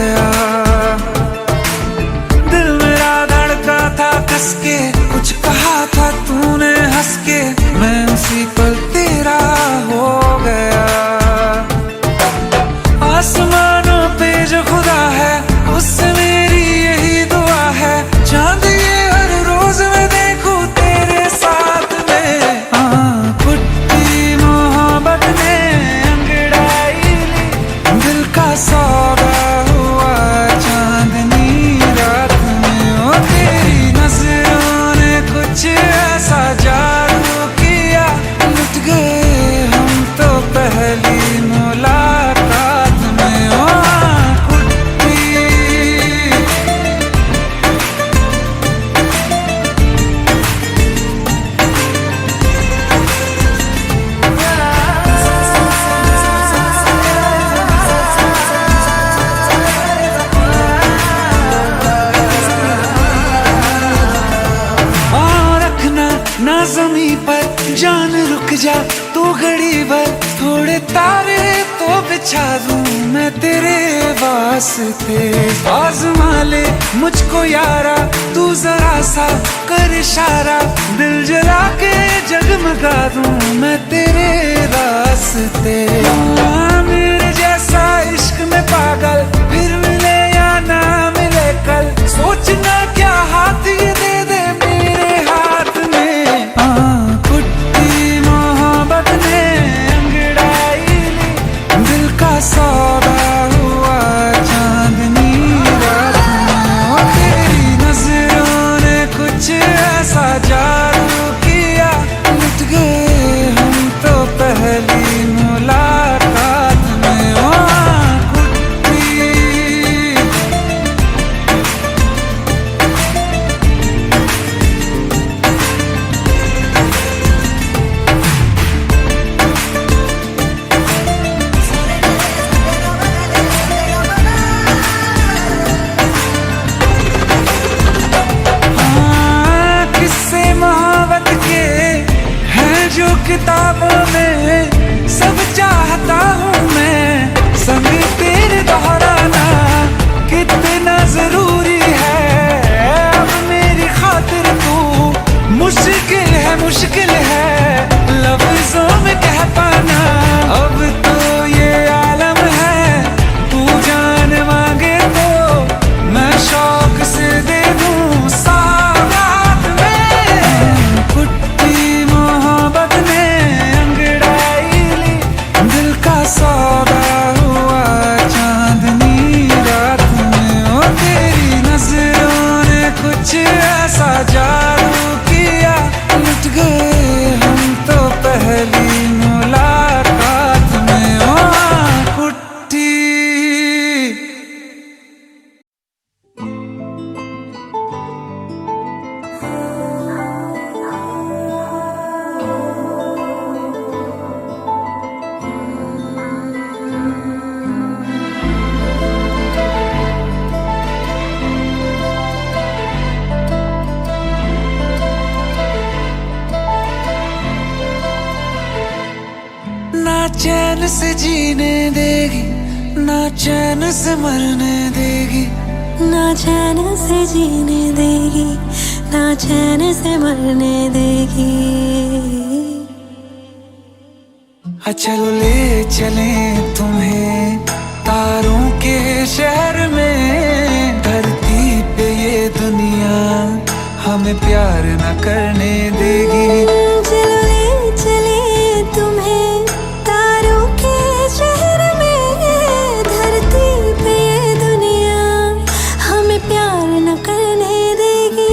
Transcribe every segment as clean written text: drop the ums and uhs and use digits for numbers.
गया। दिल मेरा धड़का था कस के, कुछ कहा था तूने हंस के, मैं उसी पल तेरा हो गया। आसमानों पे जो खुदा है उससे मेरी यही दुआ है, चांद ये हर रोज मैं देखूं तेरे साथ में। कुट्टी मोहब्बत ने अंगड़ाई ली, दिल का सौदा हुआ चांदनी रात में। ओ तेरी नजरों ने कुछ ऐसा जादू किया, लुट गए हम तो पहली मुलाकात में। ओ ना ज़मीं पर जान रुक जा तू घड़ी भर, थोड़े तारे तो बिछा दूं मैं तेरे वास्ते। आज़मा ले मुझको यारा तू जरा सा कर इशारा, दिल जला के जगमगा दूं मैं तेरे रास्ते। मेरे जैसा इश्क में पागल फिर मिले या ना मिले कल, सोचना क्या हाथ ये दे दे मेरे हाथ में। कुट्टी मोहब्बत ने अंगड़ाई ली, दिल का सौदा हुआ चांदनी रात में। ओ तेरी नजरों ने कुछ ऐसा जादू किया, लुट गए हम तो पहली मुलाकात में। ओ किताबों में सब चाहता हूँ मैं, संग तेरे दोहराना कितना जरूरी है। अब मेरी खातिर तू मुश्किल है लफ्जों में कह पाना। अब तो ये आलम है, तू जान मांगे तो मैं शौक से दे दूँ सौगात में। कुट्टी मोहब्बत ने अंगड़ाई ली, दिल का सौदा हुआ चांदनी रात में। ओ तेरी नजरों ने कुछ ऐसा जादू किया, लुट गए हम तो पहली मुलाकात में। ओ कुट्टी ना चैन से जीने देगी, ना चैन से मरने देगी, ना चैन से जीने देगी, ना चैन से मरने देगी। चलो ले चले तुम्हें तारों के शहर में, धरती पे ये दुनिया हमें प्यार न करने देगी। चलो ले चले तुम्हें तारों के शहर में, धरती पे ये दुनिया हमें प्यार न करने देगी।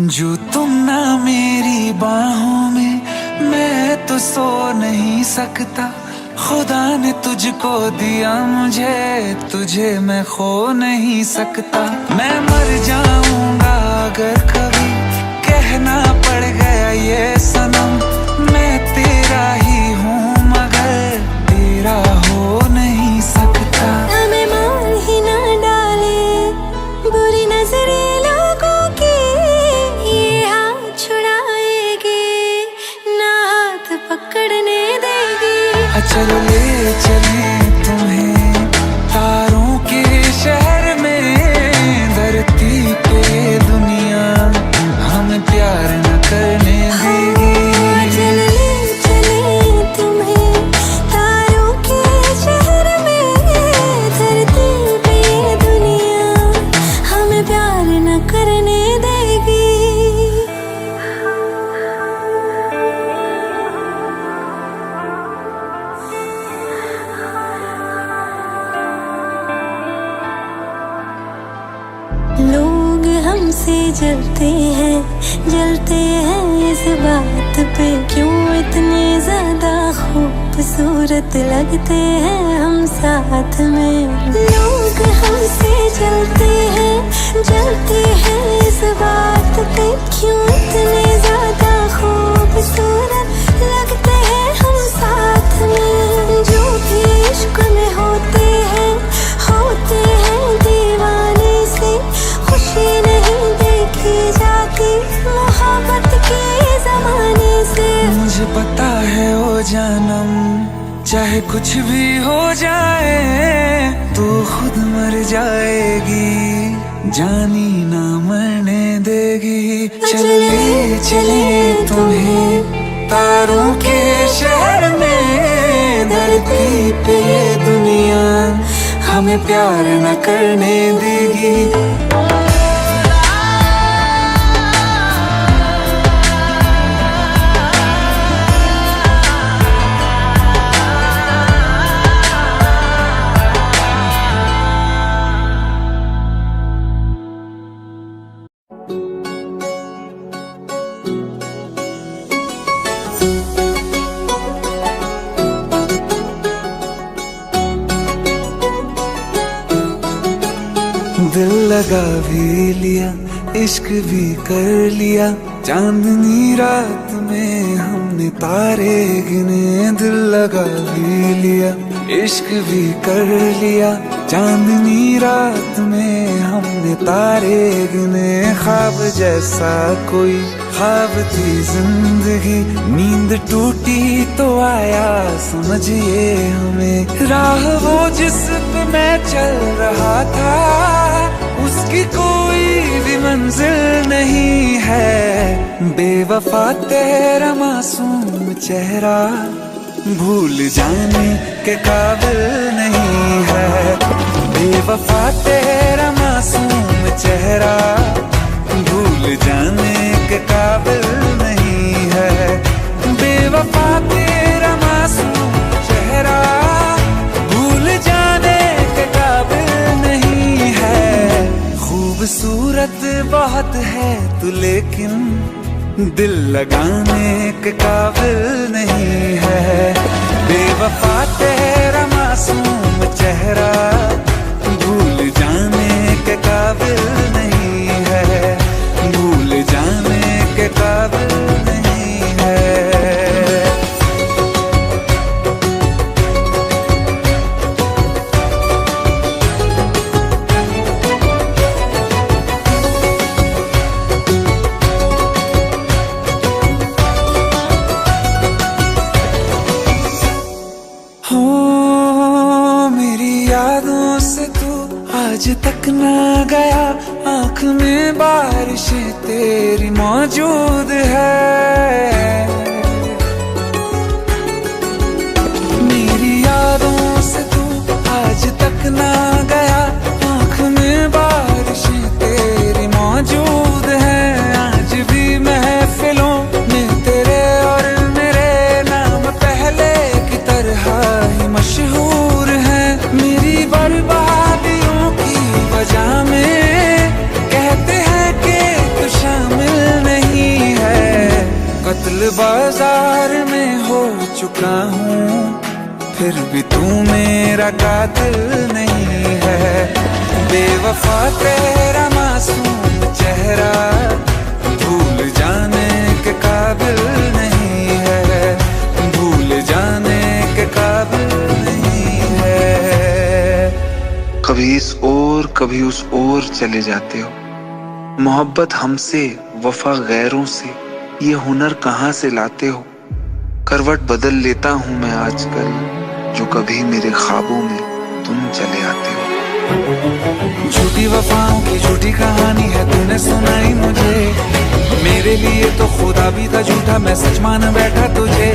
जो तुम ना मेरी बाहों में, मैं तो सो नहीं सकता। खुदा ने तुझको दिया मुझे, तुझे मैं खो नहीं सकता। मैं मर जाऊंगा अगर कभी कहना पड़ गया ये सनम, मैं तेरा ही हूँ मगर तेरा हो नहीं सकता। हमें मार ही ना डाले हमसे जलते हैं इस बात पे क्यों इतने ज्यादा खूबसूरत लगते हैं हम साथ में। लोग हमसे जलते हैं इस बात पे क्यों इतने ज्यादा खूबसूरत लगते हैं हम साथ में। जो भी इश्क में होते हैं दीवाने से, खुशी नहीं देखी जाती मोहब्बत के जमाने से। मुझे पता है ओ जानम, चाहे कुछ भी हो जाए तू खुद मर जाएगी, जानी ना मरने देगी। चले चले तुम्हें तारों के शहर में, धरती पे ये दुनिया हमें प्यार न करने देगी। दिल लगा भी लिया, इश्क भी कर लिया, चांदनी रात में हमने तारे गिने। दिल लगा भी लिया, इश्क भी कर लिया, चांदनी रात में हमने तारे गिने। ख्वाब जैसा कोई ख्वाब थी जिंदगी, नींद टूटी तो आया समझिए हमें। राह वो जिस पे मैं चल रहा था, उसकी कोई भी मंजिल नहीं है। बेवफा तेरा मासूम चेहरा भूल जाने के काबिल नहीं है। बेवफा तेरा मासूम चेहरा भूल जाने के काबिल नहीं है। बेवफा तेरा मासूम चेहरा भूल जाने के काबिल नहीं है। खूबसूरत बहुत है तू लेकिन दिल लगाने के काबिल नहीं है। बेवफा तेरा मासूम चेहरा भूल जाने के काबिल नहीं है, भूल जाने के काबिल नहीं है। यादों से तू आज तक ना गया, आँख में बारिश तेरी मौजूद है। मेरी यादों से तू आज तक ना गया, आँख में बारिश तेरी मौजूद है। आज भी महफिलों में तेरे और मेरे नाम पहले की तरह ही मशहूर है। मेरी बर्बादियों की वजह में कहते हैं कि तू शामिल नहीं है। कत्ल बाजार में हो चुका हूँ, फिर भी तू मेरा कातिल नहीं है। बेवफा तेरा मासूम चेहरा भूल जाने के काबिल नहीं है, भूल जाने के काबिल नहीं है। कभी इस ओर कभी उस ओर चले जाते हो। मोहब्बत हमसे, वफा गैरों से, ये हुनर कहाँ से लाते हो। करवट बदल लेता हूँ मैं आजकल, जो कभी मेरे ख्वाबों में तुम चले आते हो। झूठी वफाओं की झूठी कहानी है तूने सुनाई मुझे। मेरे लिए तो खुदा भी था झूठा, मैं सच मान बैठा तुझे।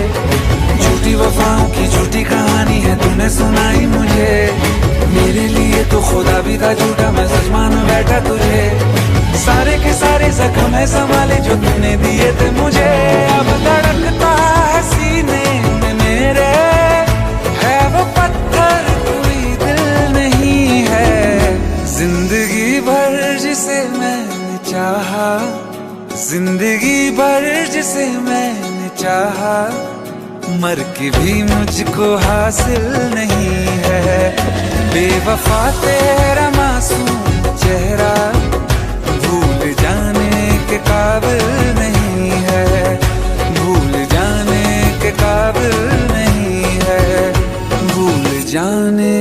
झूठी वफाओं की झूठी कहानी है तूने सुनाई मुझे। मेरे लिए तो खुदा भी था झूठा, मैं सच मान बैठा तुझे। सारे के सारे जख्म है संभाले जो तूने दिए थे मुझे। अब धड़कता है सीने में मेरे, है वो पत्थर कोई दिल नहीं है। जिंदगी भर जिसे मैंने चाहा, जिंदगी भर जिसे मैंने चाहा, मर के भी मुझको हासिल नहीं है। बेवफा तेरा मासूम चेहरा भूल जाने के काबिल नहीं है, भूल जाने के काबिल नहीं है, भूल जाने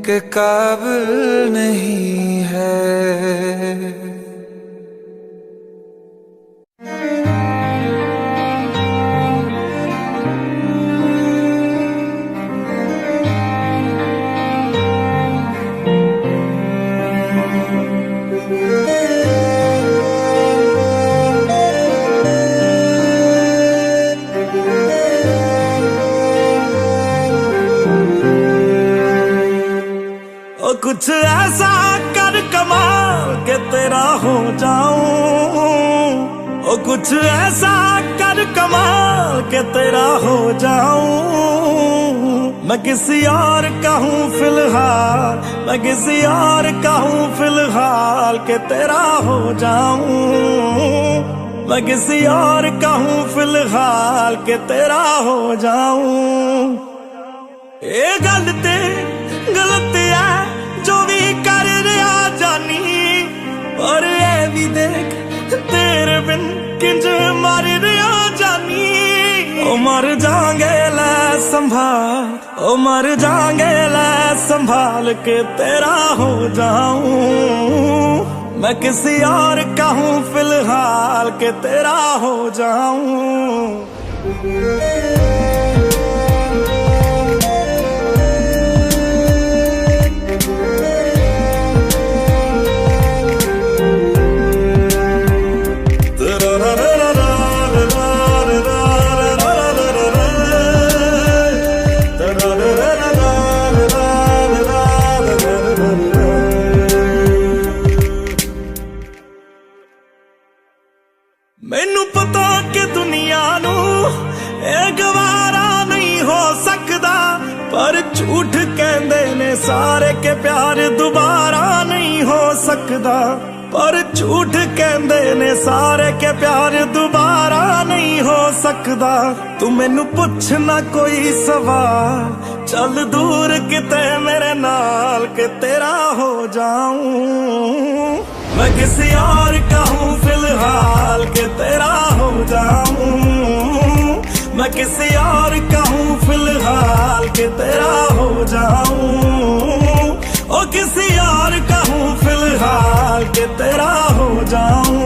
के काबिल नहीं है। कुछ ऐसा कर कमाल के तेरा हो जाऊं, ओ कुछ ऐसा कर कमाल के तेरा हो जाऊं। मैं किसी और का हूँ फिलहाल, मैं किसी और का हूँ फिलहाल के तेरा हो जाऊं। मैं किसी और का हूँ फिलहाल के तेरा हो जाऊं। ये गलत है जो भी कर रहा जानी, और ये भी देख तेरे बिन किंज मर रहा जानी। ओ मर जाएंगे ले संभाल, ओ मर जाएंगे ले संभाल के तेरा हो जाऊं। मैं किसी और का हूँ फिलहाल के तेरा हो जाऊं। मैनू पता कि दुनिया नू ये गवारा नहीं हो सकता, पर झूठ कहंदे ने सारे के प्यार दोबारा नहीं हो सकता। पर झूठ कहंदे ने सारे के प्यार दोबारा नहीं हो सकता। तू मैनू पुछ ना कोई सवाल, चल दूर किते मेरे नाल के तेरा हो जाऊं। मैं किसी और का हूँ फिलहाल के तेरा हो जाऊं। मैं किसी और का हूँ फिलहाल के तेरा हो जाऊं। ओ किसी और का हूँ फिलहाल के तेरा हो जाऊं।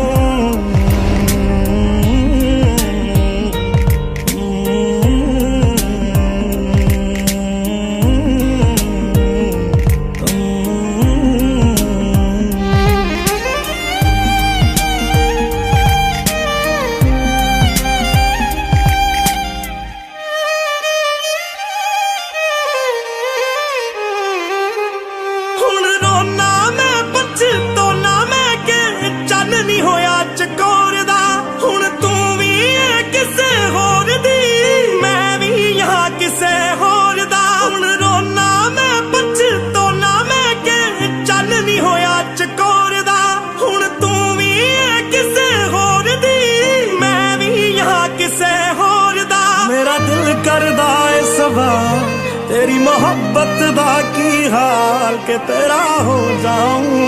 तेरी मोहब्बत दा की हाल के तेरा हो जाऊं।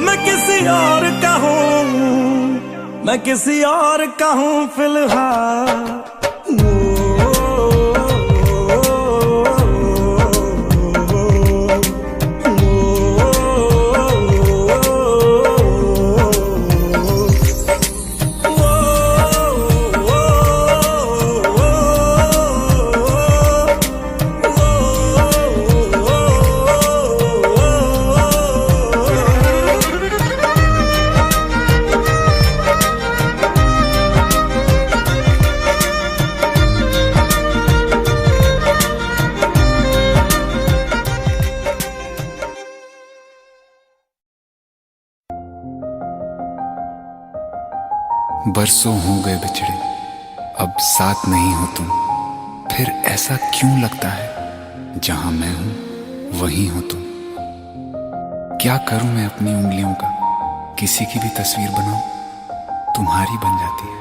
मैं किसी और का हूँ, मैं किसी और का हूँ फिलहाल। बरसों हो गए बिछड़े, अब साथ नहीं हो तुम। फिर ऐसा क्यों लगता है जहां मैं हूं वहीं हो तुम। क्या करूं मैं अपनी उंगलियों का किसी की भी तस्वीर बनाऊं तुम्हारी बन जाती है।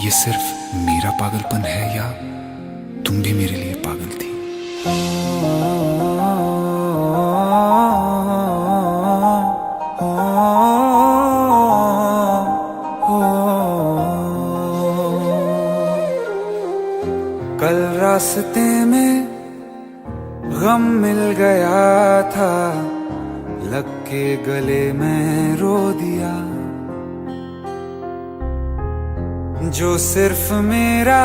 ये सिर्फ मेरा पागलपन है या तुम भी मेरे लिए पागल थी? कल रास्ते में गम मिल गया था, लग के गले में रो दिया। जो सिर्फ मेरा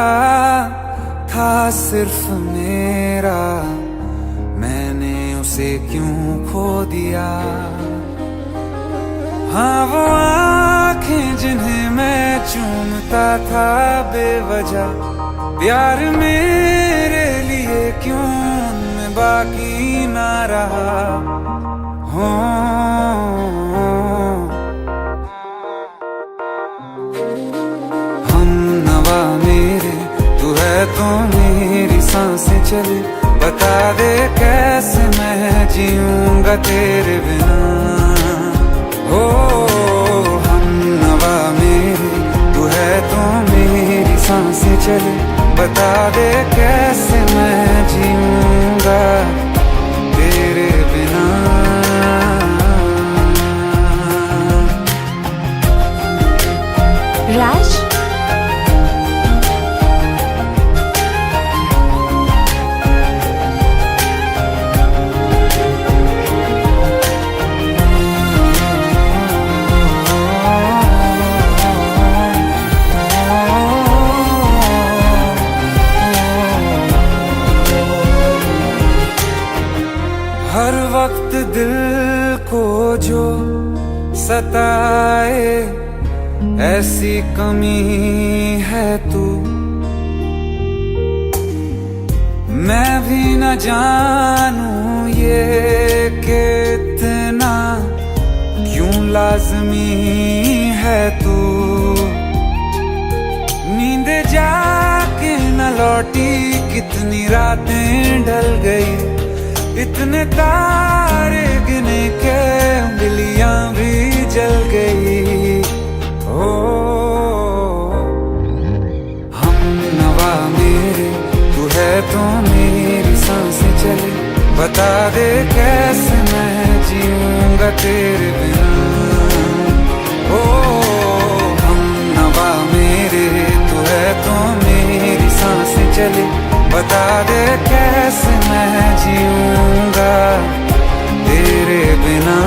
था, सिर्फ मेरा, मैंने उसे क्यों खो दिया। हाँ वो आंखें जिन्हें मैं चूमता था बेवजह, प्यार मेरे लिए क्यों उनमें बाकी ना रहा। हो हम नवा मेरे, तू है तो मेरी सांसें चले। बता दे कैसे मैं जीऊंगा तेरे बिना। हो हम नवा मेरे, तू है तो मेरी सांसें चले। बता दे कैसे मैं जीऊंगा तेरे बिना। राज, हर वक्त दिल को जो सताए, ऐसी कमी है तू। मैं भी न जानूं ये कि इतना क्यों लाज़मी है तू। नींद जाके न लौटी, कितनी रातें ढल गई। इतने तारे गिने के उंगलियां भी जल गई। ओ हम नवा मेरे, तू है तो मेरी सांसें चले। बता दे कैसे मैं जीऊंगा तेरे बिना। ओ हम नवा मेरे, तू है तो मेरी सांसें चले। बता दे कैसे मैं जीऊंगा तेरे बिना।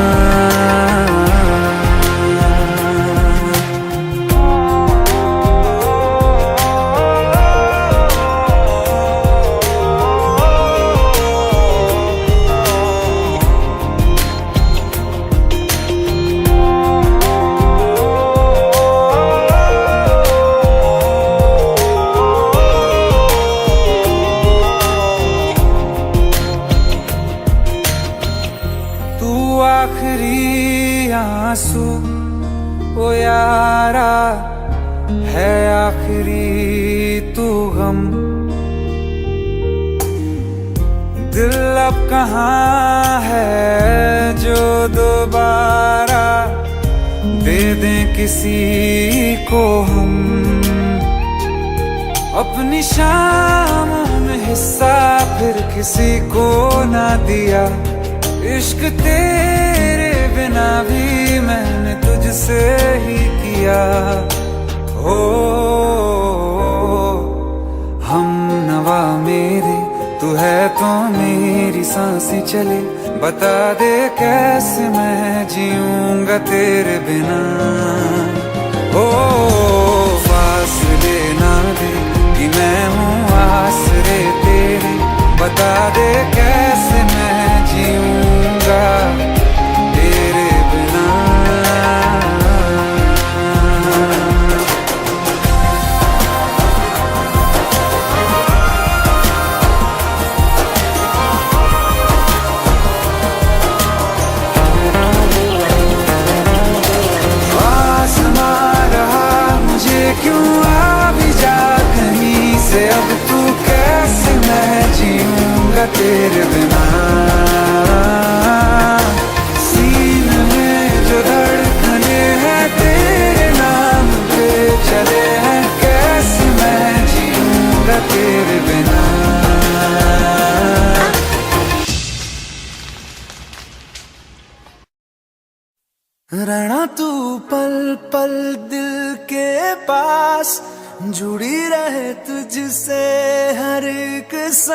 आखिरी आंसू ओ यारा है, आखिरी तू गम। दिल अब कहाँ है जो दोबारा दे दें किसी को हम। अपनी शामों में हिस्सा फिर किसी को ना दिया। इश्क तेरे बिना भी मैंने तुझसे ही किया। हो हम नवा मेरे, तू है तो मेरी सांसें चले। बता दे कैसे मैं जीऊंगा तेरे बिना। ओ फासले ना दे कि मैं हूँ आसरे तेरे। बता दे कैसे मैं जीऊंगा तेरे बिना। आसमां रहा मुझे क्यों, आ भी जा कहीं से। अब तू कैसे मैं जीऊंगा तेरे रहना तू पल पल दिल के पास, जुड़ी रहे तुझसे हर एक सांस।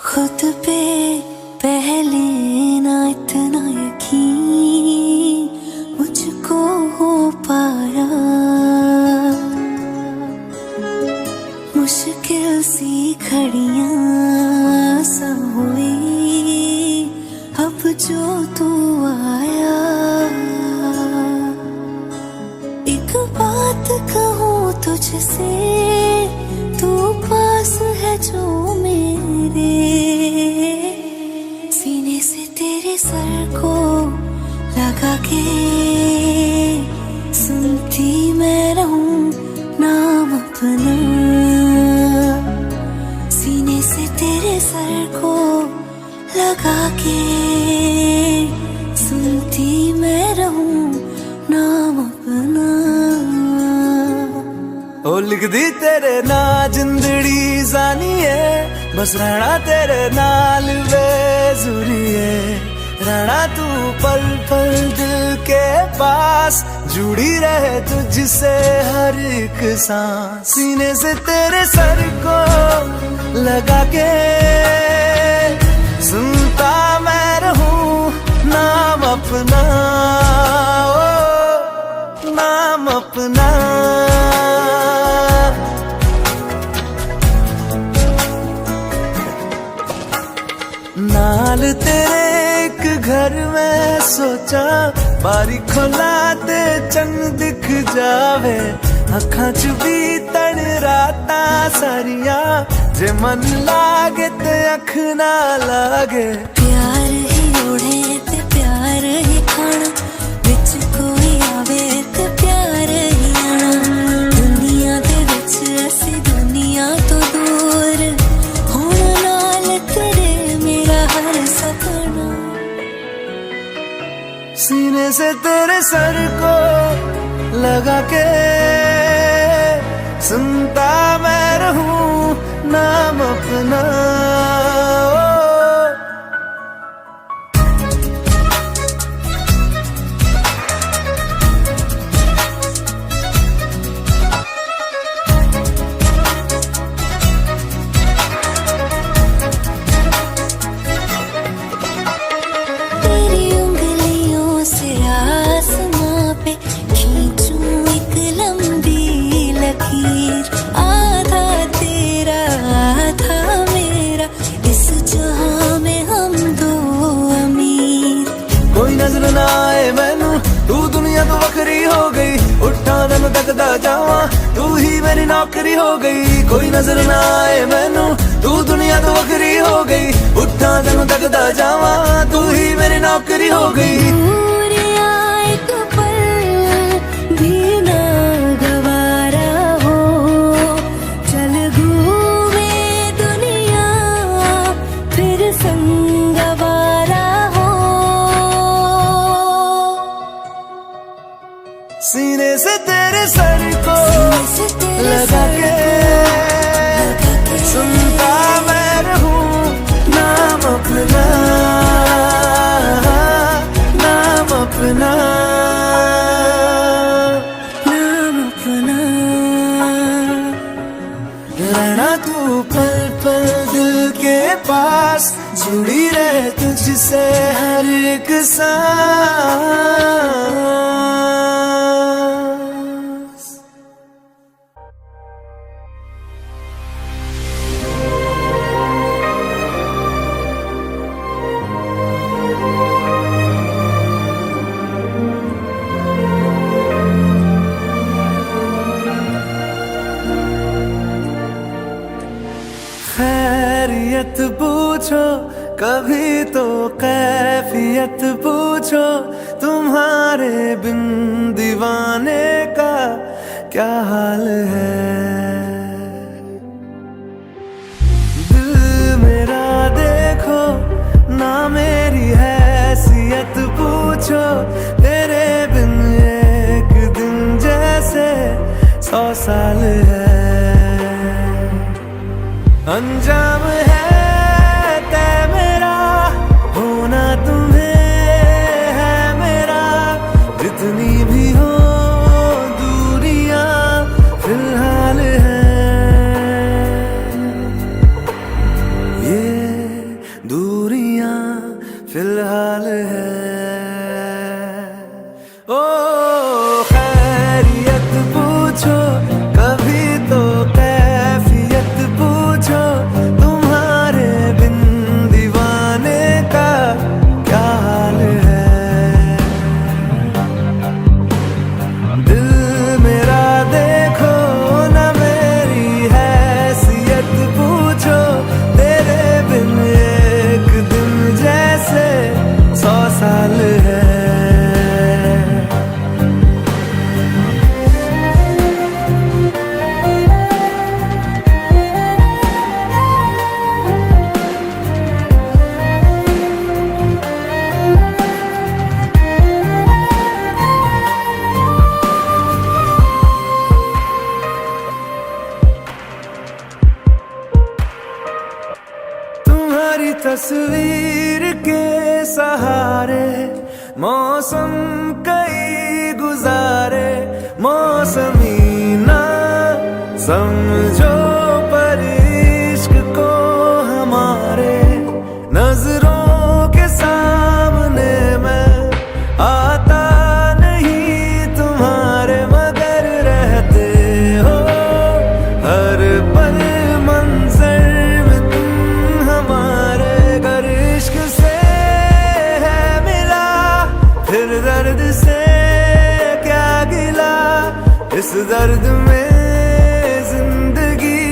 खुद पे पहले ना इतना यकीन मुझको हो पाया, मुश्किल सी घड़ियां सब हुई अब जो तू आया। एक बात कहूँ तुझसे, तू पास है जो मेरे, सीने से तेरे सर को लगा के सुनती मैं रहूं नाम अपना। सीने से तेरे सर को लगा के सुनती मैं रहूं नाम अपना। ओ लिख दी तेरे ना जिंदड़ी जानी है, बस रहना तेरे नाल बेजुरी है। रहना तू पल पल दिल के पास, जुड़ी रहे तुझसे हर एक सांस। सीने से तेरे सर को लगा के सुनता मैं रहूं नाम अपना, ओ नाम अपना। नाल तेरे एक घर में सोचा, बारी खोलाते चंद दिख जावे। अखां च भी तड़ राता सारिया, जे मन लागे ते अख ना लागे। प्यार ही ओढ़े ते प्यार ही खाना, विच कोई आवे ते प्यार ही आना। दुनिया दे विच असी दुनिया तो दूर, होण नाल तेरे मेरा हर सपना। सीने से तेरे सर को लगा के सुनता मैं रहूं नाम अपना, ओ। तेरी उंगलियों से आसमां पे खींचूं एक लंबी लकीर, आधा तेरा आधा मेरा, इस जहां में हम दो अमीर। कोई नजर ना आए मैनू, तू दुनिया तो वखरी हो गई। उठा तैनू तकदा जावा, तू ही मेरी नौकरी हो गई। कोई नजर ना आए मैनू, तू दुनिया तो वखरी हो गई। उठा तैनू तकदा जावा, तू ही मेरी नौकरी हो गई। दूर आए तो पल भी ना गवारा हो, चल घूमे दुनिया फिर संग वारा हो। सीने से तेरे सर को से तेरे लगा सर के सुनता मैं रहूं नाम अपना, नाम अपना, नाम अपना। रहना तू पल पल दिल के पास, जुड़ी रहे तुझसे हर एक सांस। खैरियत पूछो कभी तो कैफियत पूछो, तुम्हारे बिन दीवाने का क्या हाल है। दिल मेरा देखो ना मेरी हैसियत पूछो, तेरे बिन एक दिन जैसे 100 साल है। अंजाम है तय मेरा, होना तुम्हें है मेरा। जितनी भी हो दूरियां फिलहाल है, ये दूरियां फिलहाल है। ओ खैरियत पूछो कभी तो कैफियत पूछो, तुम्हारे बिन दीवाने का क्या हाल है। दिल मेरा देखो ना मेरी हैसियत पूछो, तेरे बिन एक दिन जैसे 100 साल है। तुम्हारी तस्वीर के सहारे मौसम कई गुजारे, मौसमी ना समझो पर इश्क को हमारे। नजरों के सामने मैं आता नहीं तुम्हारे, मगर रहते हो हर पल मंजर में तुम हमारे। गर इश्क से है मिला फिर दर्द से क्या गिला, इस दर्द में जिंदगी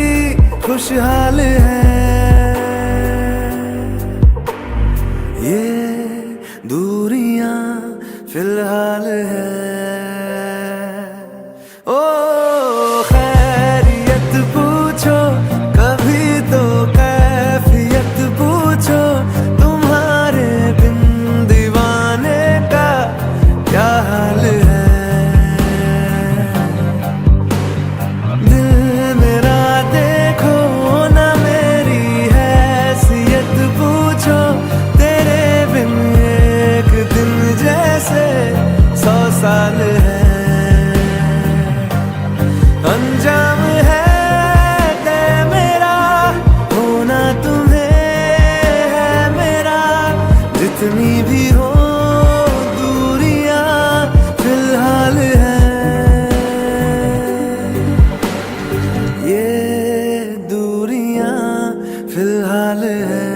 खुशहाल है। ये दूरियां फिलहाल है। ओ खैरियत पूछो कभी तो कैफियत पूछो, तुम्हारे बिन दीवाने का क्या हाल है। दिल मेरा देखो ना मेरी हैसियत पूछो, तेरे बिन एक दिन जैसे 100 साल है। अंजाम है तय मेरा, होना तुम्हें है मेरा। जितनी भी हो दूरियां फिलहाल है, ये दूरियां फिलहाल है।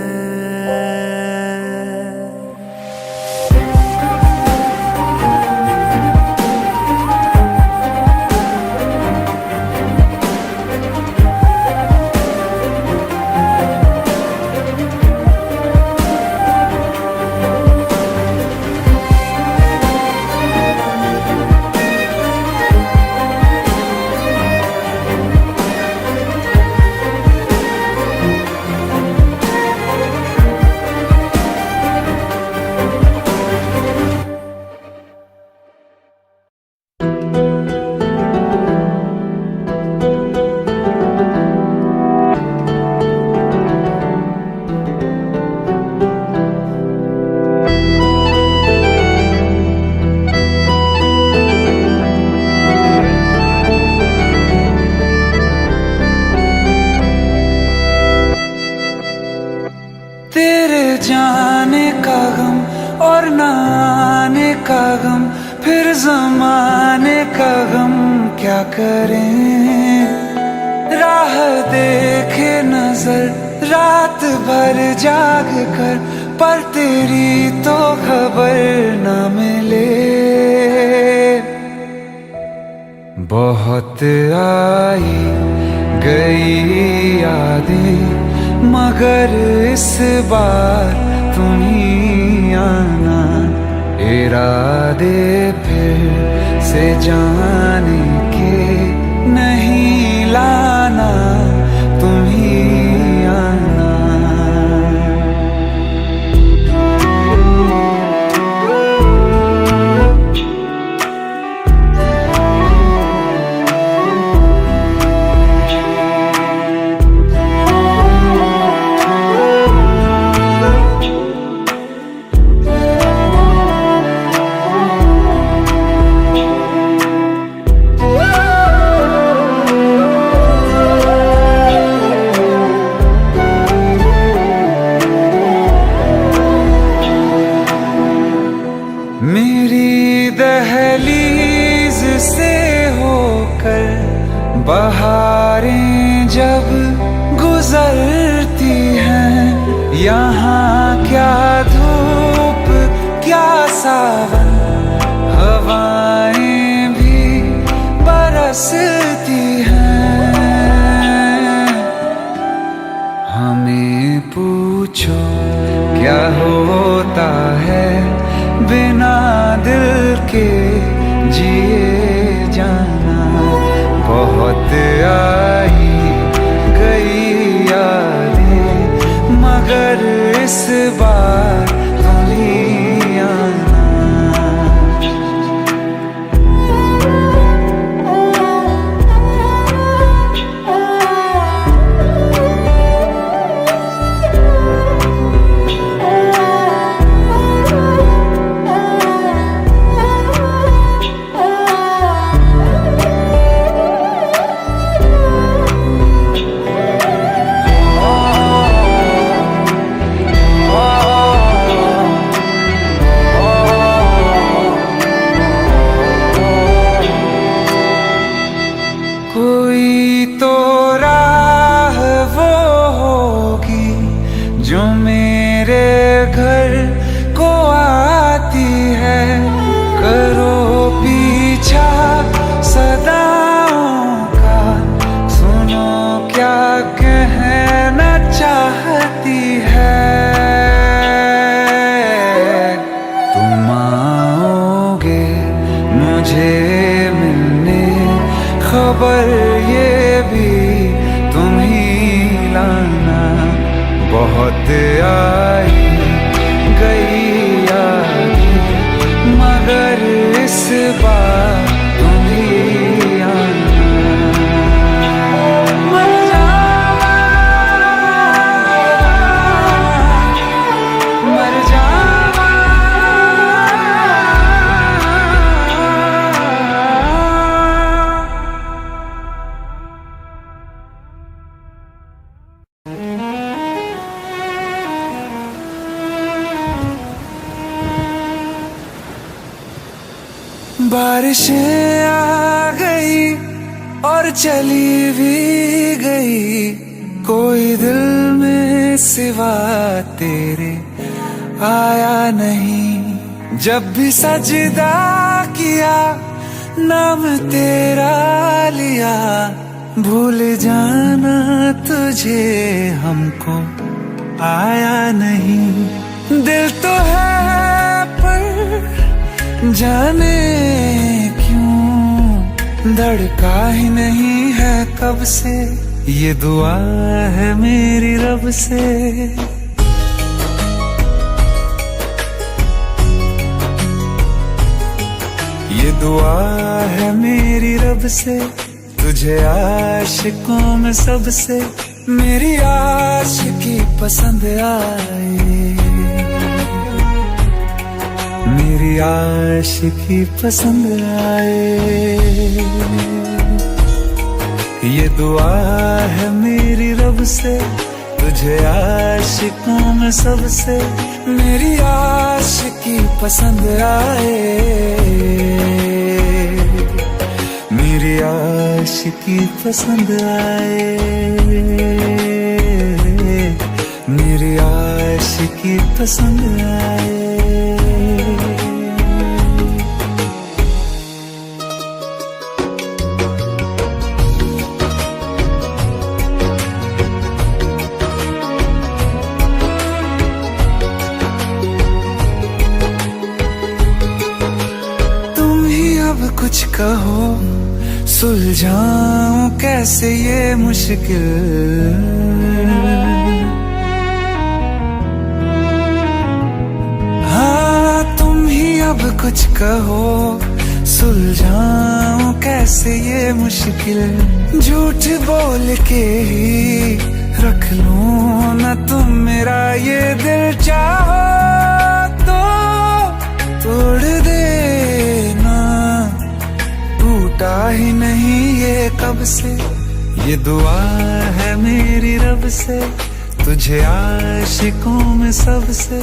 तेरे जाने का गम और न आने का गम, फिर जमाने का गम क्या करें। राह देखे नजर रात भर जाग कर, पर तेरी तो खबर न मिले। बहुत आई गई यादें, मगर इस बार तुम ही आना। इरादे फिर से जाने के नहीं लाना, तुम ही आना। यहाँ क्या धूप क्या सावन, हवाएं भी बरसती हैं। हमें पूछो क्या होता है बिना दिल के जिए जाना। बहुत आई गई यादें मगर इस बार तुम ही आना। कोई तो राह वो होगी जो मेरे घर को आती है। करो पीछा सदाओं का, सुनो क्या कहना चाहती है। तुम आओगे मुझे मिलने, खबर ये भी तुम ही लाना। बहुत आई गई यादें मगर इस बार तुम ही आना। मर जावा, मर जावा। बारिशें आ गई और चली भी गई, कोई दिल में सिवा तेरे आया नहीं। जब भी सजदा किया नाम तेरा लिया, भूल जाना तुझे हमको आया नहीं। दिल तो है पर जाने क्यों धड़का ही नहीं है कब से। ये दुआ है मेरी रब से। ये दुआ है मेरी रब से, तुझे आशिकों में सबसे मेरी आशिकी पसंद आए। मेरी आशिकी पसंद आए। ये दुआ है मेरी रब से, तुझे आशिकों में सबसे मेरी आशिकी पसंद आए। मेरी आशिकी पसंद आए। मेरी आशिकी पसंद आए। कुछ कहो सुलझाऊं कैसे ये मुश्किल। हाँ तुम ही अब कुछ कहो सुलझाऊं कैसे ये मुश्किल। झूठ बोल के ही रख लूं ना तुम मेरा ये दिल, चाहो तो तोड़ देना। टूटा ही नहीं ये कब से, ये दुआ है मेरी रब से, तुझे आशिकों में सबसे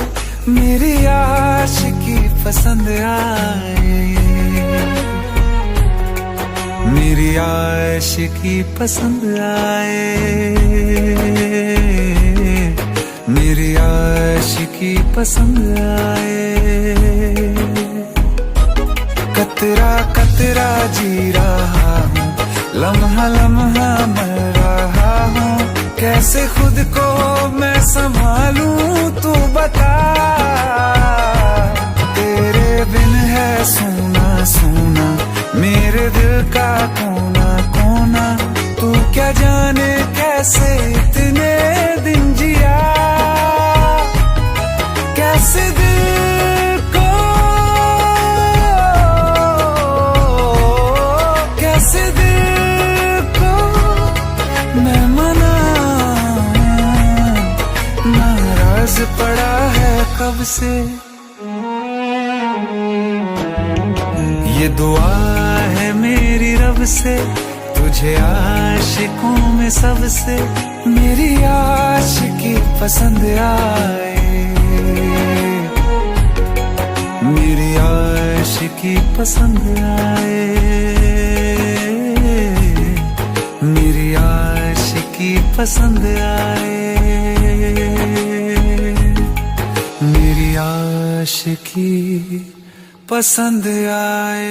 मेरी आशिकी पसंद आए। मेरी आशिकी पसंद आए। मेरी पसंद आए। कतरा कतरा जी रहा हूँ, लम्हा लम्हा मर रहा हूँ, कैसे खुद को मैं संभालूं तू बता। तेरे बिन है सोना सोना मेरे दिल का कोना कोना, तू क्या जाने कैसे इतने दिन जिया, कैसे दिल को, कैसे दिल को मैं मनाऊं, नाराज पड़ा है कब से। ये दुआ है मेरी रब से, तुझे आशिकों में सबसे मेरी आशिकी पसंद आए, मेरी आशिकी पसंद आए, मेरी आशिकी पसंद आए, मेरी आशिकी पसंद आए।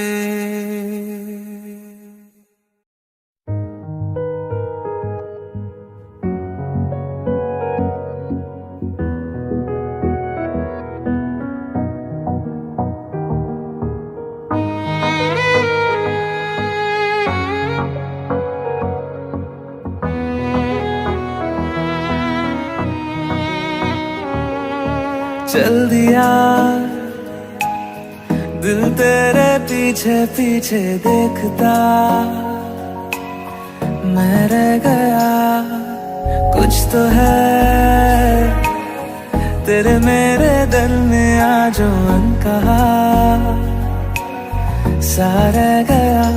चल दिया दिल तेरे पीछे पीछे देखता, मैं रह गया कुछ तो है तेरे मेरे दिल में आज जो अनकहा सा रह गया।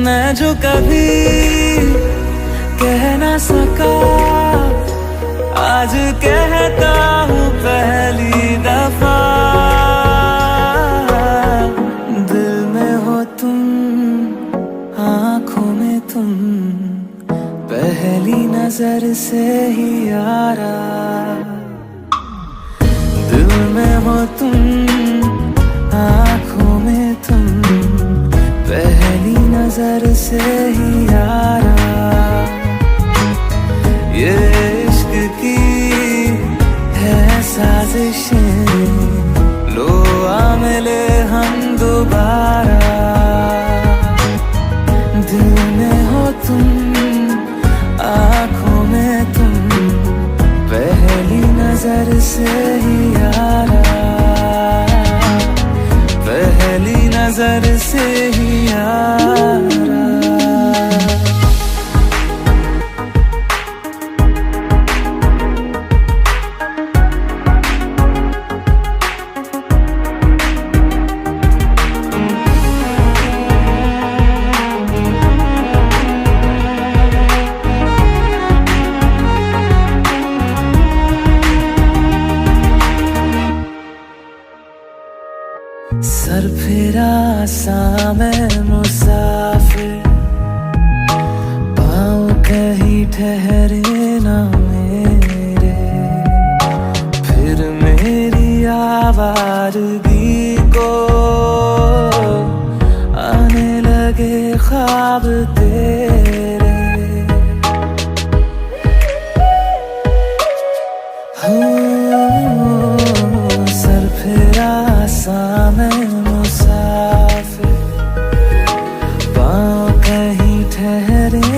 मैं जो कभी कह ना सका आज कहता हूँ पहली दफा, दिल में हो तुम आँखों में तुम पहली नजर से ही यारा, दिल में हो तुम आँखों में तुम पहली नजर से ही यारा। ये इश्क की है साजिशें, लो आ मिले हम दोबारा, दिल में हो तुम आँखों में तुम पहली नजर से ही यारा, पहली नजर से ही यारा। सर फिरा सा मैं मुसाफिर, पाँव कहीं ठहरे ना मेरे, फिर मेरी आवारगी को आने लगे ख्वाब तेरे। सर फिरा सा मैं मुसाफिर, पाँव कहीं ठहरे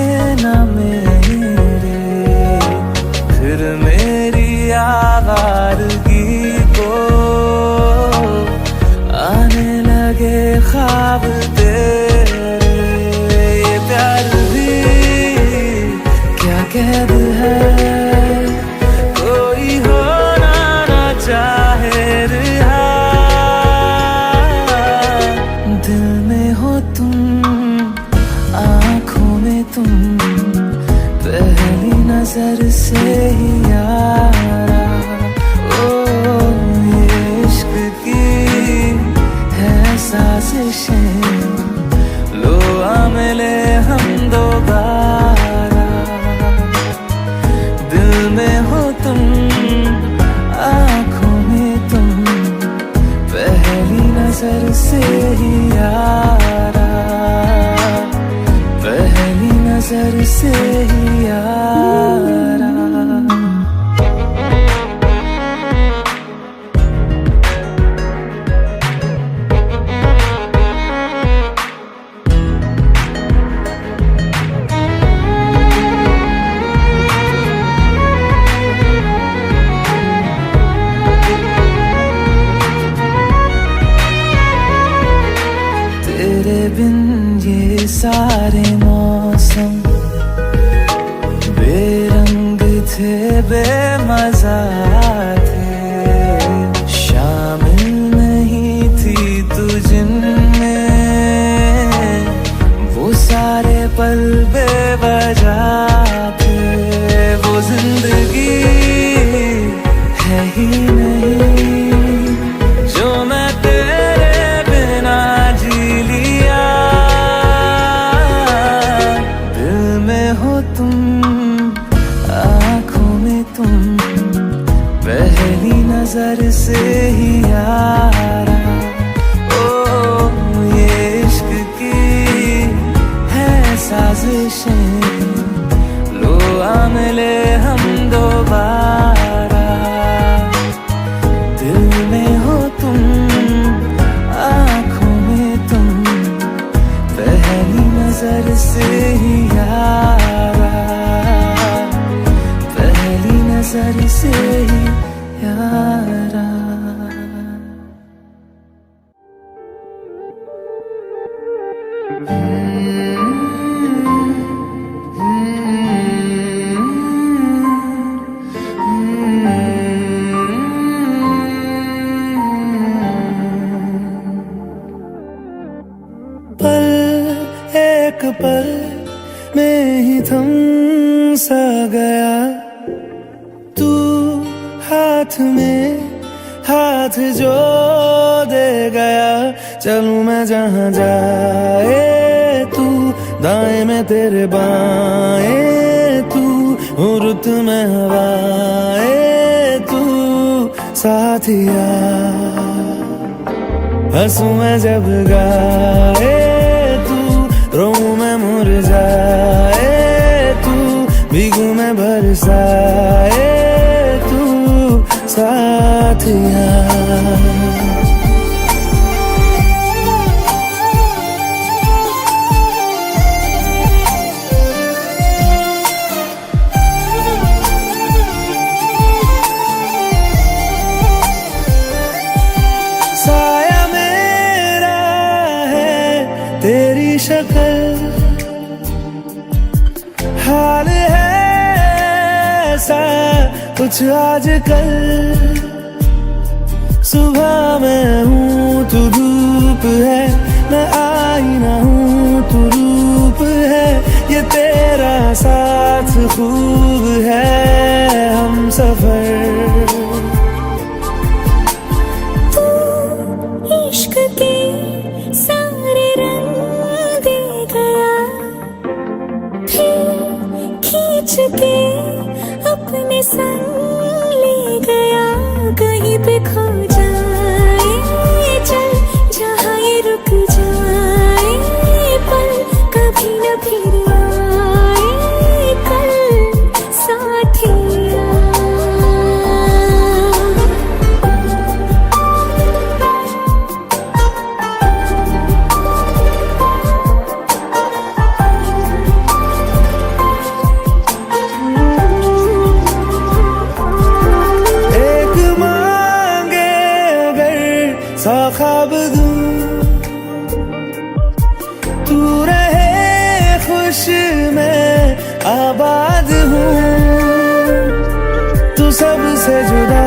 ना मेरे, फिर मेरी आवारगी को आने लगे ख्वाब तेरे। ये प्यार भी क्या कैद है, कोई होना ना चाहे रिहा, दिल में हो तुम आँखों में तुम पहली नजर से ही यारा। ओ ये इश्क की है साजिशें, लो आ मिले हम दोबारा, दिल में हो तुम आँखों में तुम नजर से ही यारा, पहली नजर से ही यारा। तेरे बिन ये सारे मौसम बेरंग थे, बेमजा थे, शामिल नहीं थी तू जिनमें, वो सारे पल बेवजह थे। वो जिंदगी है ही नहीं जो मैं तेरे बिना जी लिया। दिल में हो तुम, आँखों में तुम, पहली नजर से ही यारा। ओ ये इश्क की है साजिशें, लो आ मिले हम दोबारा। दिल में हो तुम, आँखों में तुम, पहली नजर से ही यारा, पहली नजर से ही यारा। पल एक पल में ही थम सा गया, तू हाथ में हाथ जो दे गया। चलूं मैं जहाँ जाए तू, दाएं में तेरे बाएं तू, रुत में हवाए तू साथिया। हंसूं मैं जब गाए तू, रोऊं मैं मुरझाए तू, भीगूं मैं बरसाए तू साथिया। साया मेरा है तेरी शक्ल, हाल है ऐसा कुछ आजकल। सुबह मैं हूँ तू धूप है, मैं आईना हूँ तू रूप है। ये तेरा साथ खूब है हम सफर। इश्क के सारे रंग दे गया, फिर खींच के अपने संग ले गया। कहीं पे खो जाए चल, जहाँ ये रुक जाए पल, कभी न फिर आए कल साथिया। सा ख्वाब दूं, तू रहे खुश मैं आबाद हूँ। तू सबसे जुदा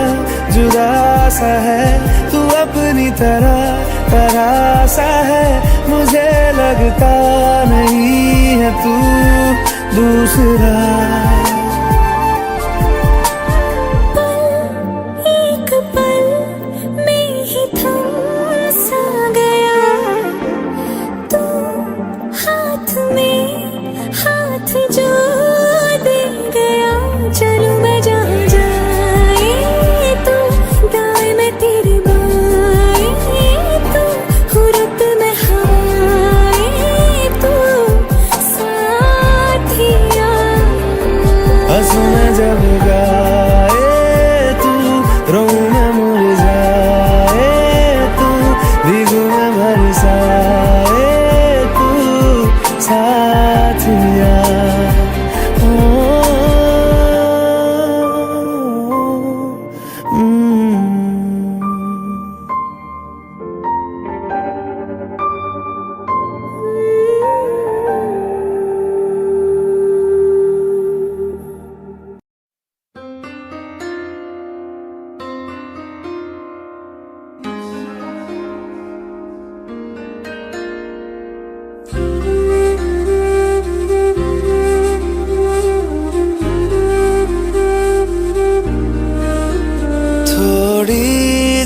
जुदा सा है, तू अपनी तरह सा है। मुझे लगता नहीं है तू दूसरा।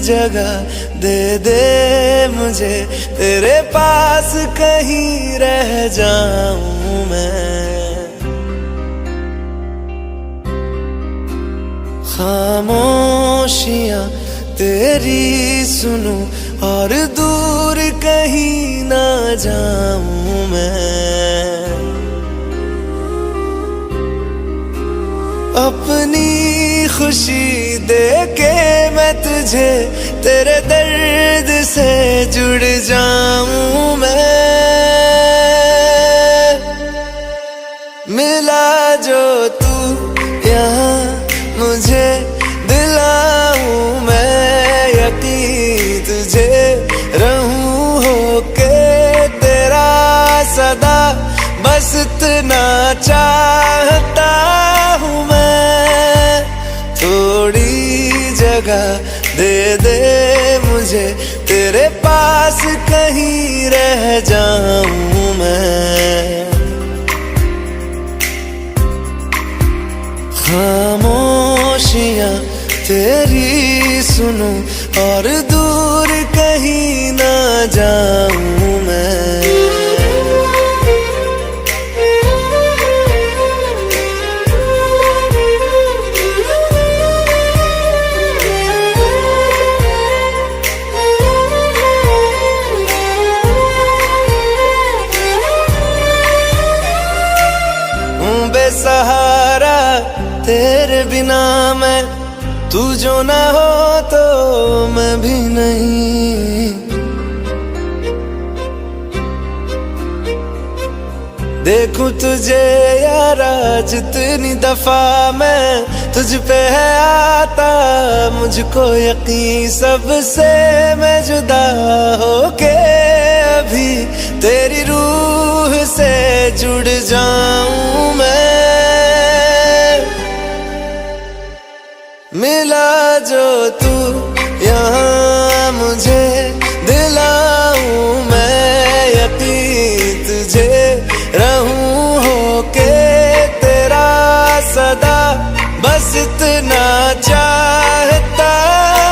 जगह दे दे मुझे, तेरे पास कहीं रह जाऊं मैं। खामोशियां तेरी सुनूं और दूर कहीं ना जाऊं मैं। अपनी खुशी दे के मैं तुझे, तेरे दर्द से जुड़ जाऊं मैं। मिला जो तू यहाँ मुझे, दिलाऊं मैं यकीन तुझे, रहूं होके तेरा सदा, बस इतना चाहता हूँ मैं। थोड़ी जगह दे दे मुझे, तेरे पास कहीं रह जाऊं मैं। खामोशियां तेरी सुनूं और दूर कहीं ना जाऊं मैं। बेसहारा तेरे बिना मैं, तू जो ना हो तो मैं भी नहीं। देखूं तुझे यारा जितनी दफा मैं, तुझ पे है आता मुझको यकीन, सबसे मैं जुदा होके अभी तेरी रूह से जुड़ जाऊं मैं। मिला जो तू यहाँ मुझे, दिलाऊं मैं यकीन तुझे, रहूं होके तेरा सदा, बस इतना चाहता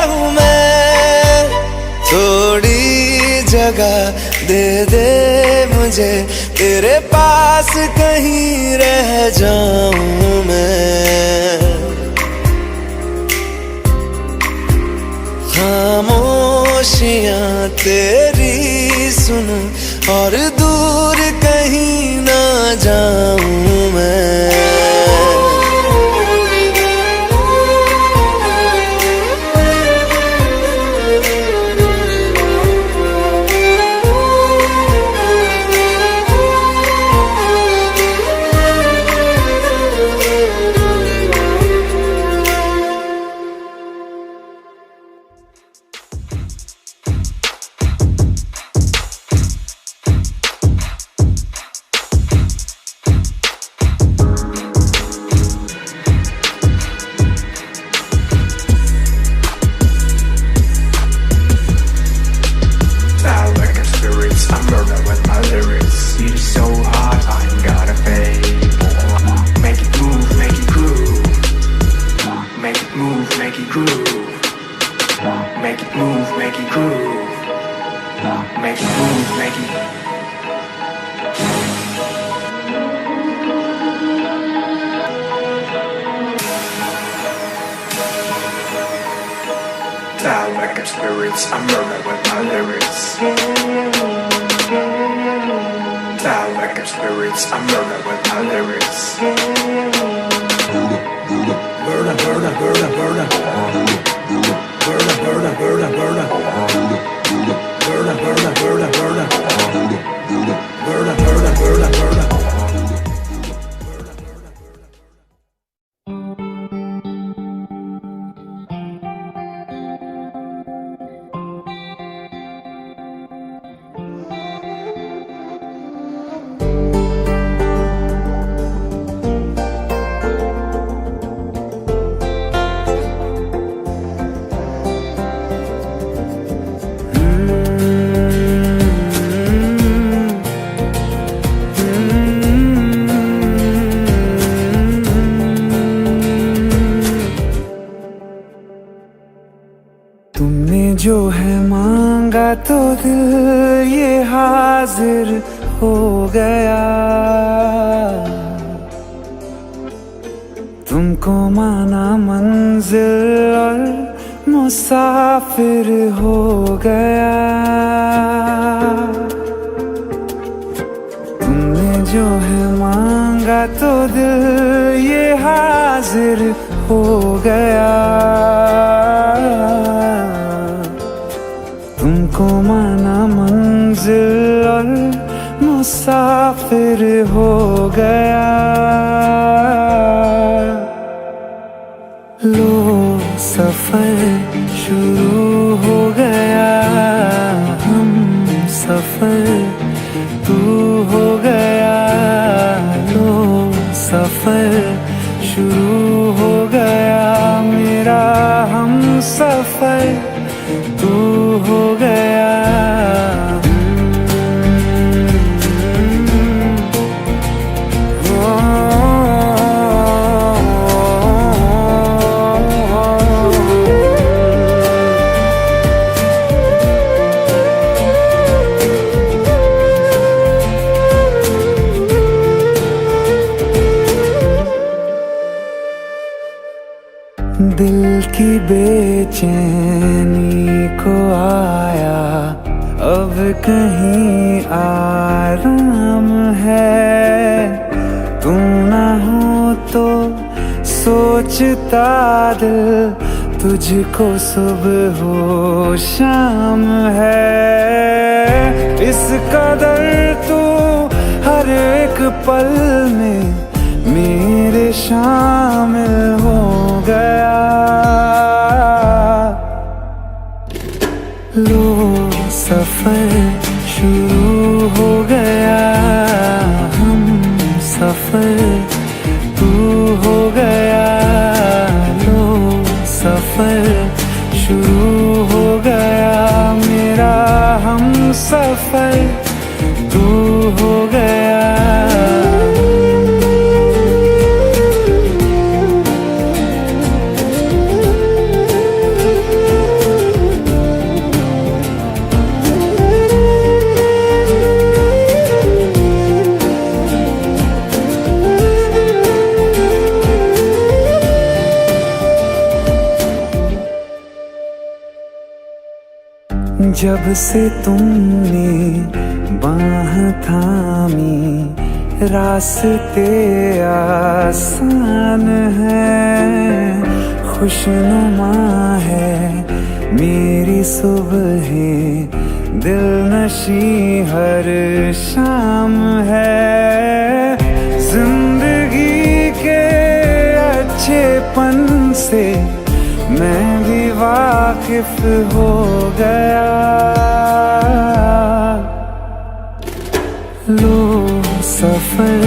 हूँ मैं। थोड़ी जगह दे दे मुझे, तेरे पास कहीं रह जाऊं मैं। खामोशियां तेरी सुनूं और दूर कहीं ना जाऊं मैं। Like spirits, I murder with my lyrics. Die like spirits, I murder with my lyrics. Burda, burda, burda, burda. Burda, burda, burda, burda. Burda, burda, burda, burda. Burda, burda, burda, burda. जो है मांगा तो दिल ये हाजिर हो गया। तुमको माना मंजिल और मुसाफिर हो गया। तुमने जो है मांगा तो दिल ये हाजिर हो गया। तुमको माना मंजिल और मुसाफिर हो गया। लो सफर शुरू हो गया। हम सफर तू हो गया। लो सफर शुरू हो गया। मेरा हम सफर तू हो गया। दिल की बेचैनी को आया अब कहीं आराम है। तू ना हो तो सोचता दिल तुझको सुबह हो शाम है। इस कदर तू हर एक पल में मेरे शामिल हो गया। लो सफर शुरू हो गया। हम सफर तू हो गया। लो सफर शुरू हो गया। मेरा हम सफर तू हो गया। जब से तुमने बाह थामी रास्ते आसान है। खुशनुमा है मेरी सुबह दिल नशी हर शाम है। जिंदगी के अच्छेपन से मैं भी वाकिफ हो गया। लो सफर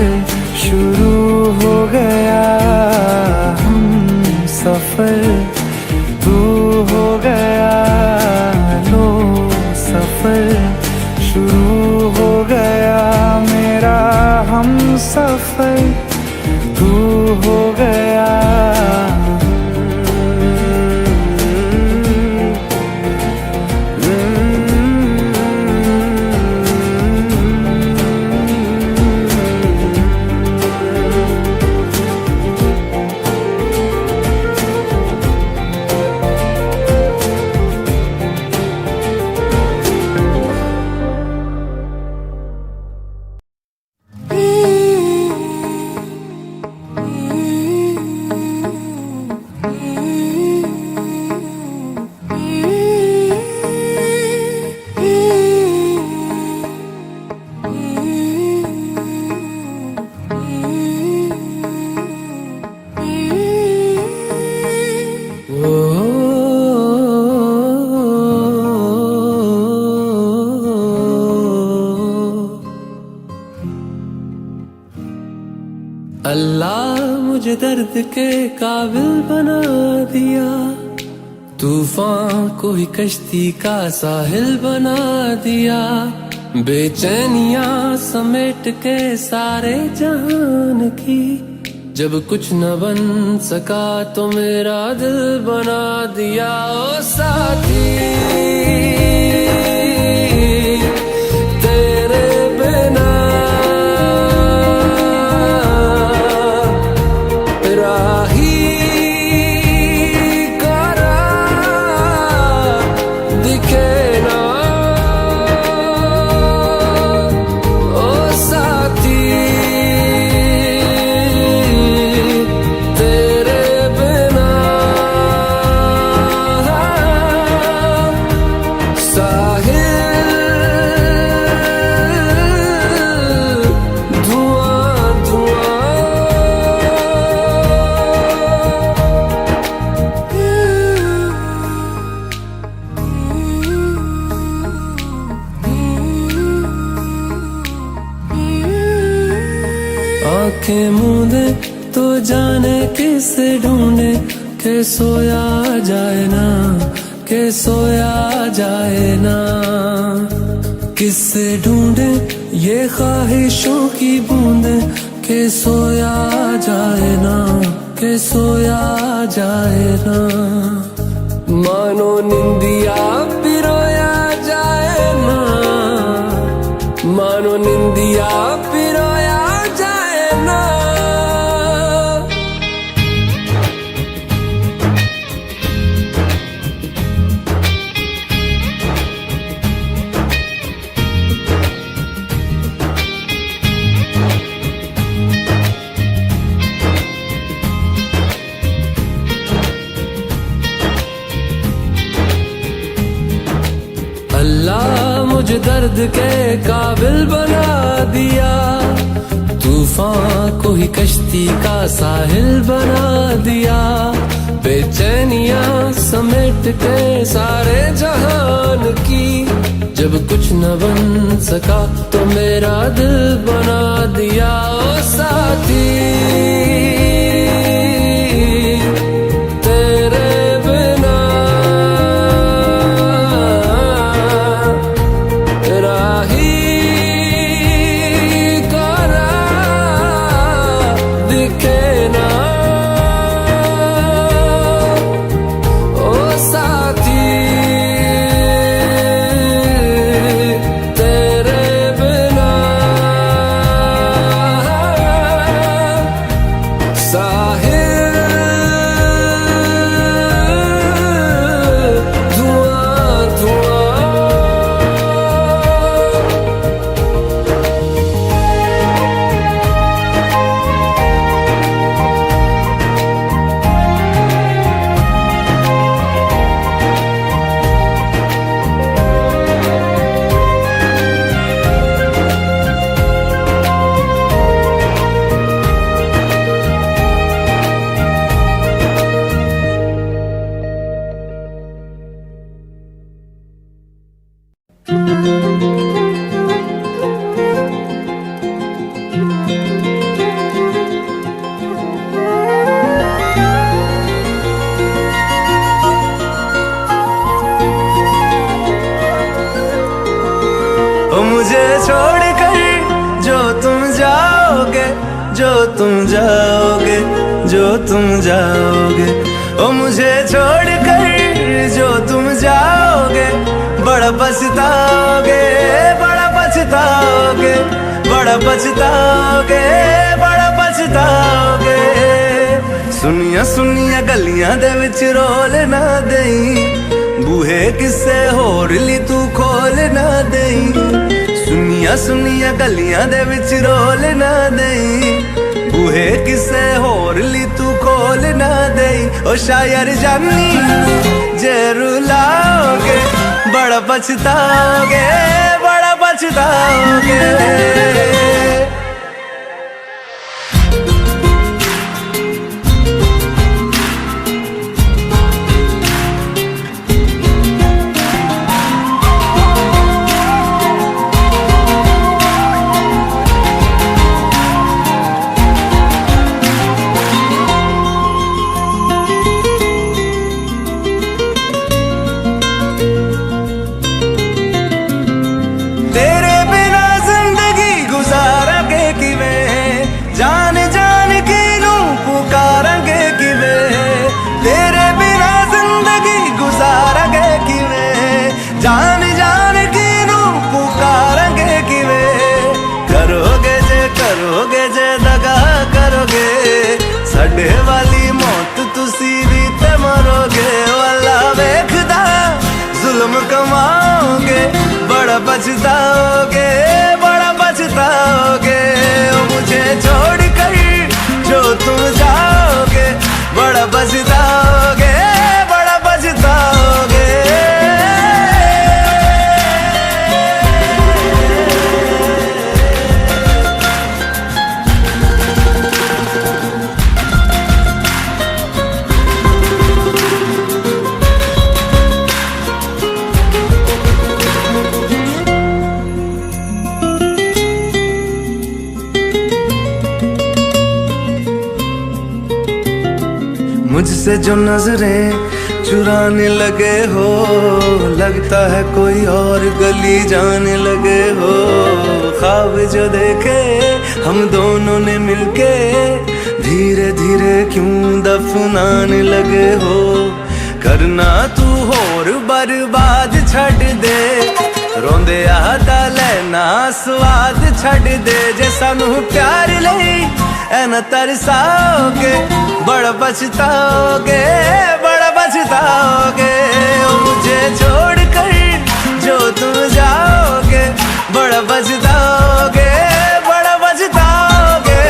शुरू हो गया। हम सफर तू हो गया। लो सफर शुरू हो गया। मेरा हम सफर तू हो गया। अल्लाह मुझे दर्द के काबिल बना दिया। तूफान को ही कश्ती का साहिल बना दिया। बेचैनियां समेट के सारे जहान की जब कुछ न बन सका तो मेरा दिल बना दिया ओ साथी, तेरे बिना राही करा दिखे ना ओ साथी, तेरे बिना साहिल धुआं धुआं। आंखें मूंदे तो जाने किसे ढूंढे, के सोया जाए ना, के सोया जाए ना। किससे ढूंढे ये ख्वाहिशों की बूंदे, के सोया जाए ना, के सोया जाए ना। मानो निंदिया पिरोया जाए ना, मानो निंदिया पिरोया जाए ना। अल्लाह मुझे दर्द के काबिल बना दिया, तूफान को ही कश्ती का साहिल बना दिया। बेचैनियां समेट के सारे जहान की, जब कुछ न बन सका तो मेरा दिल बना दिया ओ साथी, तेरे बिना राही करा दिखे ना ओ साथी, तेरे बिना साहिल धुआं धुआं। ओ मुझे छोड़कर जो तुम जाओगे, जो तुम जाओगे, जो तुम जाओगे। ओ मुझे छोड़कर जो तुम जाओगे, बड़ा पछताओगे, बड़ा पछताओगे, बड़ा पछताओगे, बड़ा पछताओगे। सुनिया सुनिया गलियां दे विच रोल ना देई, बूहे किसे होर ली तू खोल ना देई। सुनिया सुनिया गलियां दे विच रोल ना देई, बूहे किसे होर ली तू खोल ना देई। ओ शायर जानी जे रुलाओगे, बड़ा पछताओगे, बड़ा पछताओगे। तेरे बिना जिंदगी गुजारा पछताओगे, बड़ा पछताओगे। ओ मुझे छोड़ कर जो तुम जाओगे, बड़ा पछताओगे, बड़ा पछताओगे। मुझसे जो नजरें चुराने लगे हो, लगता है कोई और गली जाने लगे हो। ख्वाब जो देखे हम दोनों ने मिलके, धीरे धीरे क्यों दफनाने लगे हो। करना तू होर बर्बाद छड़ दे, रोंदे आता लेना स्वाद छड़ दे। जे सानू प्यार लई ऐना तरसाओगे, बड़ा पछताओगे, बड़ा पछताओगे। ओ मुझे छोड़ कर जो तुम जाओगे, बड़ा पछताओगे, बड़ा पछताओगे।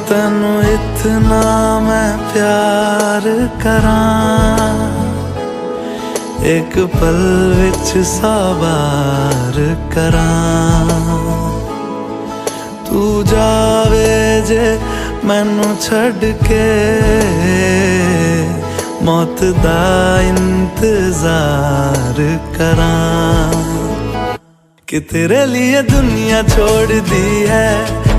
तैनू इतना मैं प्यार करां, एक पल विच साबार करां। तू जावे जे मैनू छड़ के, मौत दा इंतजार करां। कि तेरे लिए दुनिया छोड़ दी है,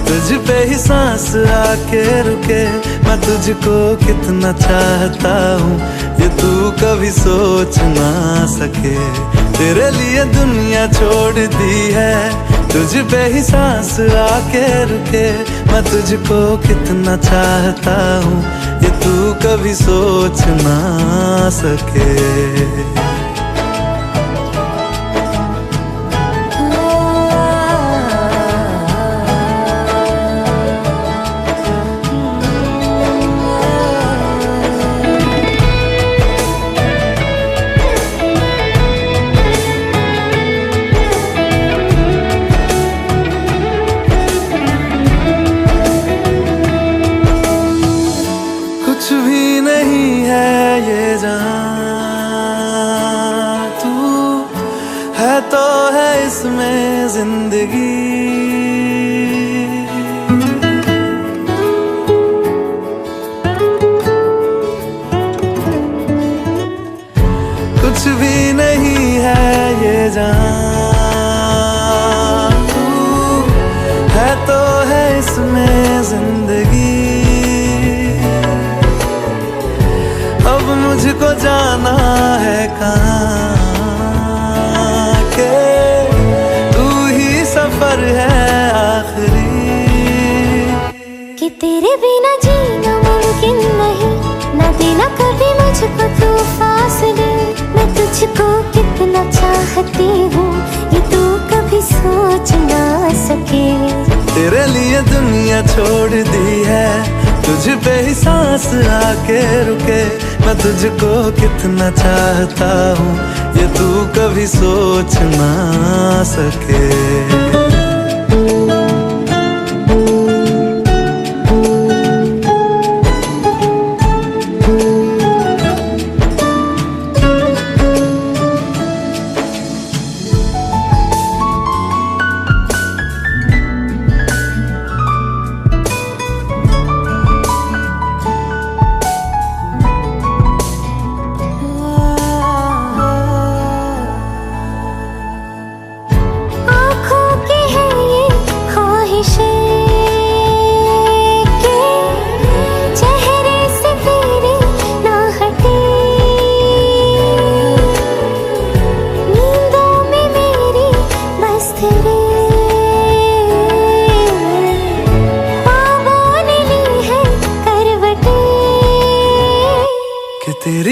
तुझ पे ही सांस आके रुके। मैं तुझको कितना चाहता हूँ, ये तू कभी सोच ना सके। तेरे लिए दुनिया छोड़ दी है, तुझ पे ही सांस आके रुके। मैं तुझको कितना चाहता हूँ, ये तू कभी सोच ना सके। कुछ भी नहीं है ये जान, तू है तो है इसमें जिंदगी। कुछ भी नहीं है ये जान, तू है तो है इसमें जिंदगी। अब मुझको जाना है कहाँ के, तू ही सफर है आखिरी। कि तेरे बिना जीना मुमकिन नहीं, ना देना कभी मुझको तू फासले। मैं तुझको कितना चाहती हूँ, ये तू कभी सोच ना सके। तेरे लिए दुनिया छोड़ दी है, तुझ पे ही सांस आके रुके। मैं तुझको कितना चाहता हूँ, ये तू कभी सोच ना सके।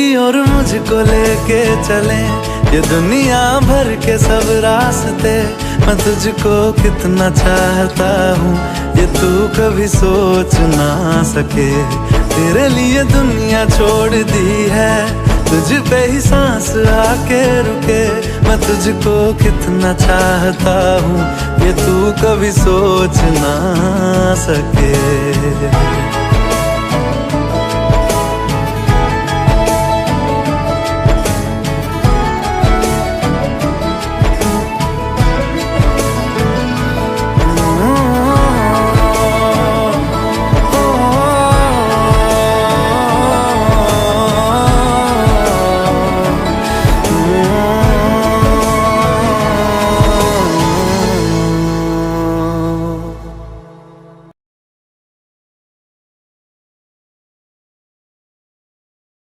तेरी और मुझको लेके चले ये दुनिया भर के सब रास्ते। मैं तुझको कितना चाहता हूँ ये तू कभी सोच ना सके। तेरे लिए दुनिया छोड़ दी है, तुझ पे ही सांस आके रुके। मैं तुझको कितना चाहता हूँ ये तू कभी सोच ना सके।